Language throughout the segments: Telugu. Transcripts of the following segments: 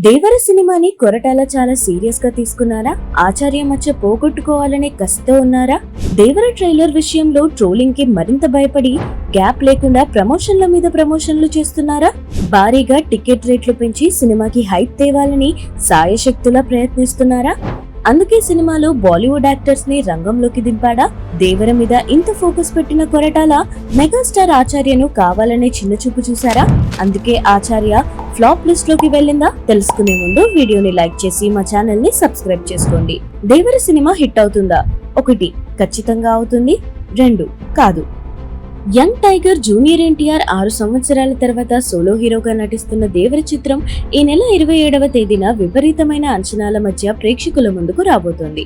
దేవర సినిమాని కొరటాల చాలా సీరియస్ గా తీసుకున్నారా? ఆచార్య మచ్చ పోగొట్టుకోవాలనే కసితో ఉన్నారా? దేవర ట్రైలర్ విషయంలో ట్రోలింగ్ కి మరింత భయపడి గ్యాప్ లేకుండా ప్రమోషన్ల మీద ప్రమోషన్లు చేస్తున్నారా? భారీగా టికెట్ రేట్లు పెంచి సినిమాకి హైప్ తేవాలని సాయశక్తులా ప్రయత్నిస్తున్నారా? అందుకే సినిమాలో బాలీవుడ్ యాక్టర్స్ ని రంగంలోకి దింపాడా? దేవర మీద ఇంత ఫోకస్ పెట్టిన కొరటాల మెగాస్టార్ ఆచార్యను కావాలనే చిన్న చూపు చూసారా? అందుకే ఆచార్య ఫ్లాప్ లిస్ట్ లోకి వెళ్ళిందా? తెలుసుకునే ముందు వీడియోని లైక్ చేసి మా ఛానల్ ని సబ్స్క్రైబ్ చేసుకోండి. దేవర సినిమా హిట్ అవుతుందా? 1 ఖచ్చితంగా అవుతుంది, 2 కాదు. యంగ్ టైగర్ జూనియర్ ఎన్టీఆర్ 6 సంవత్సరాల తర్వాత సోలో హీరోగా నటిస్తున్న దేవర చిత్రం ఈ నెల 27వ తేదీన విపరీతమైన అంచనాల మధ్య ప్రేక్షకుల ముందుకు రాబోతోంది.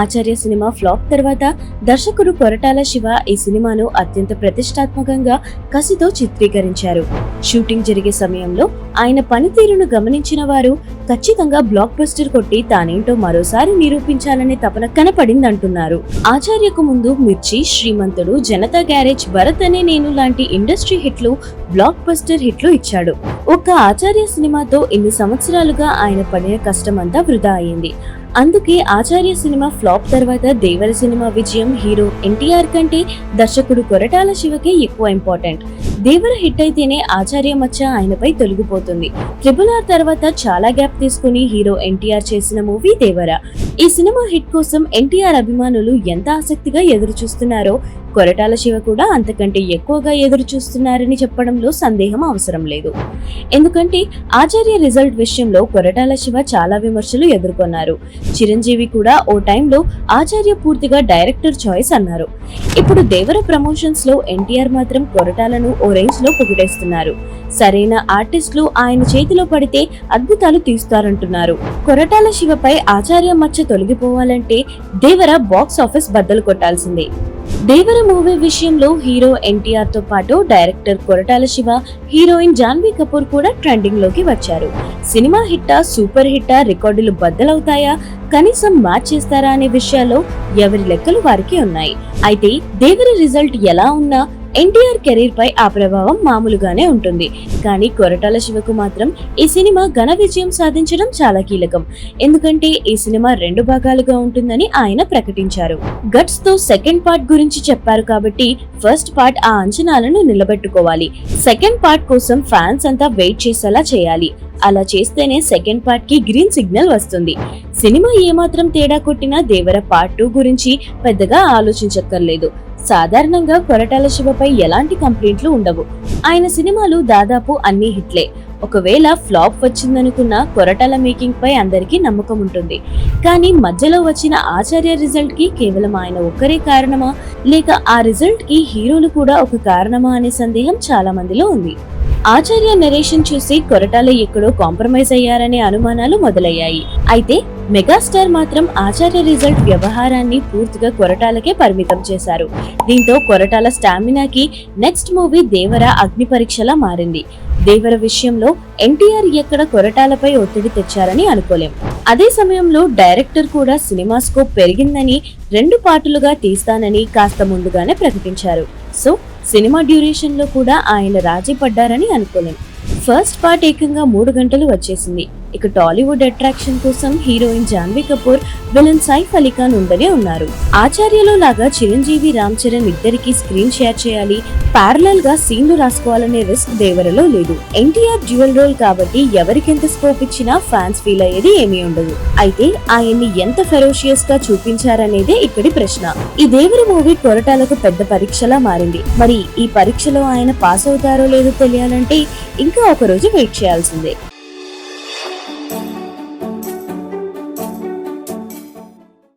ఆచార్య సినిమా ఫ్లాప్ తర్వాత దర్శకుడు కొరటాల శివ ఈ సినిమాను అత్యంత ప్రతిష్టాత్మకంగా కసితో చిత్రీకరించారు. షూటింగ్ జరిగే సమయంలో ఆయన పనితీరును గమనించిన వారు ఖచ్చితంగా బ్లాక్ బస్టర్ కొట్టి తానేంటో మరోసారి నిరూపించాలనే తపన కనపడిందంటున్నారు. ఆచార్యకు ముందు మిర్చి, శ్రీమంతుడు, జనతా గ్యారేజ్, భరత్ అనే నేను లాంటి ఇండస్ట్రీ హిట్లు, బ్లాక్ బస్టర్ హిట్లు ఇచ్చాడు. ఒక్క ఆచార్య సినిమాతో ఇన్ని సంవత్సరాలుగా ఆయన పడిన కష్టం అంతా వృధా అయింది. అందుకే ఆచార్య సినిమా ఫ్లాప్ తర్వాత దేవర సినిమా విజయం హీరో ఎన్టీఆర్ కంటే దర్శకుడు కొరటాల శివకే ఎక్కువ ఇంపార్టెంట్. దేవర హిట్ అయితేనే ఆచార్య మచ్చ ఆయనపై తొలగిపోతుంది. RRR తర్వాత చాలా గ్యాప్ తీసుకుని హీరో ఎన్టీఆర్ చేసిన మూవీ దేవర. ఈ సినిమా హిట్ కోసం ఎన్టీఆర్ అభిమానులు ఎంత ఆసక్తిగా ఎదురు చూస్తున్నారో కొరటాల శివ కూడా అంతకంటే ఎక్కువగా ఎదురు చూస్తున్నారని చెప్పడంలో సందేహం అవసరం లేదు. ఎందుకంటే ఆచార్య రిజల్ట్ విషయంలో కొరటాల శివ చాలా విమర్శలు ఎదుర్కొన్నారు. చిరంజీవి కూడా ఓ టైంలో ఆచార్య పూర్తిగా డైరెక్టర్ చాయిస్ అన్నారు. ఇప్పుడు దేవర ప్రమోషన్స్ లో ఎన్టీఆర్ మాత్రం కొరటాలను ఓ రేంజ్ లో పొగిడేస్తున్నారు. సరైన ఆర్టిస్టులు ఆయన చేతిలో పడితే అద్భుతాలు తీస్తారంటున్నారు. కొరటాల శివపై ఆచార్య మచ్చ తొలగిపోవాలంటే దేవర బాక్స్ ఆఫీస్ బద్దలు కొట్టాల్సిందే. దేవర మూవీ విషయంలో హీరో ఎన్టీఆర్ తో పాటు డైరెక్టర్ కొరటాల శివ, హీరోయిన్ జాన్వీ కపూర్ కూడా ట్రెండింగ్ లోకి వచ్చారు. సినిమా హిట్టా, సూపర్ హిట్టా, రికార్డులు బద్దలవుతాయా, కనీసం మ్యాచ్ చేస్తారా అనే విషయాల్లో ఎవరి లెక్కలు వారికి ఉన్నాయి. అయితే దేవర రిజల్ట్ ఎలా ఉన్నా ఎన్టీఆర్ కెరీర్ పై ఆ ప్రభావం మామూలుగానే ఉంటుంది. కానీ కొరటాల శివకు మాత్రం ఈ సినిమా ఘన విజయం సాధించడం చాలా కీలకం. ఎందుకంటే ఈ సినిమా 2 భాగాలుగా ఉంటుందని ఆయన ప్రకటించారు. గట్స్ తో సెకండ్ పార్ట్ గురించి చెప్పారు కాబట్టి ఫస్ట్ పార్ట్ ఆ అంచనాలను నిలబెట్టుకోవాలి. సెకండ్ పార్ట్ కోసం ఫ్యాన్స్ అంతా వెయిట్ చేసేలా చేయాలి. అలా చేస్తేనే సెకండ్ పార్ట్ కి గ్రీన్ సిగ్నల్ వస్తుంది. సినిమా ఏమాత్రం తేడా కొట్టినా దేవర పార్ట్ 2 గురించి పెద్దగా ఆలోచించక్కర్లేదు. సాధారణంగా కొరటాల శివపై ఎలాంటి కంప్లైంట్లు ఉండవు. ఆయన సినిమాలు దాదాపు అన్ని హిట్లే. ఒకవేళ ఫ్లాప్ వచ్చిందనుకున్న కొరటాల మేకింగ్ పై అందరికీ నమ్మకం ఉంటుంది. కానీ మధ్యలో వచ్చిన ఆచార్య రిజల్ట్ కి కేవలం ఆయన ఒక్కరే కారణమా, లేక ఆ రిజల్ట్ కి హీరోలు కూడా ఒక కారణమా అనే సందేహం చాలా మందిలో ఉంది. ఆచార్య నరేషన్ చూసి కొరటాల ఎక్కడో కాంప్రమైజ్ అయ్యారనే అనుమానాలు మొదలయ్యాయి. అయితే మెగాస్టార్ మాత్రం ఆచార్య రిజల్ట్ వ్యవహారాన్ని పూర్తిగా కొరటాలకే పరిమితం చేశారు. దీంతో కొరటాల స్టామినాకి నెక్స్ట్ మూవీ దేవర అగ్ని పరీక్షలా మారింది. దేవర విషయంలో ఎన్టీఆర్ ఎక్కడ కొరటాలపై ఒత్తిడి తెచ్చారని అనుకోలేం. అదే సమయంలో డైరెక్టర్ కూడా సినిమా స్కోప్ పెరిగిందని 2 పార్టులుగా తీస్తానని కాస్త ముందుగానే ప్రకటించారు. సో సినిమా డ్యూరేషన్ లో కూడా ఆయన రాజీ పడ్డారని అనుకోలేం. ఫస్ట్ పార్ట్ ఏకంగా 3 గంటలు వచ్చేసింది. ఇక టాలీవుడ్ అట్రాక్షన్ కోసం హీరోయిన్ జాన్వీ కపూర్, విలన్ సైఫ్ అలీ ఖాన్ ఉండనే ఉన్నారు. ఆచార్యలో లాగా చిరంజీవి, రామ్ చరణ్ ఇద్దరికి స్క్రీన్ షేర్ చేయాలి, ప్యారలల్ గా సీన్లు రాసుకోవాలనే రిస్క్ దేవరలో లేదు. ఎన్టీఆర్ డ్యూయల్ రోల్ కాబట్టి ఎవరికెంత స్కోప్ ఇచ్చినా ఫ్యాన్స్ ఫీల్ అయ్యేది ఏమీ ఉండదు. అయితే ఆయన్ని ఎంత ఫెరోషియస్ గా చూపించారనేదే ఇక్కడి ప్రశ్న. ఈ దేవర మూవీ కొరటాలకు పెద్ద పరీక్షలా మారింది. మరి ఈ పరీక్షలో ఆయన పాస్ అవుతారో లేదో తెలియాలంటే ఇంకా ఒక రోజు వెయిట్ చేయాల్సిందే.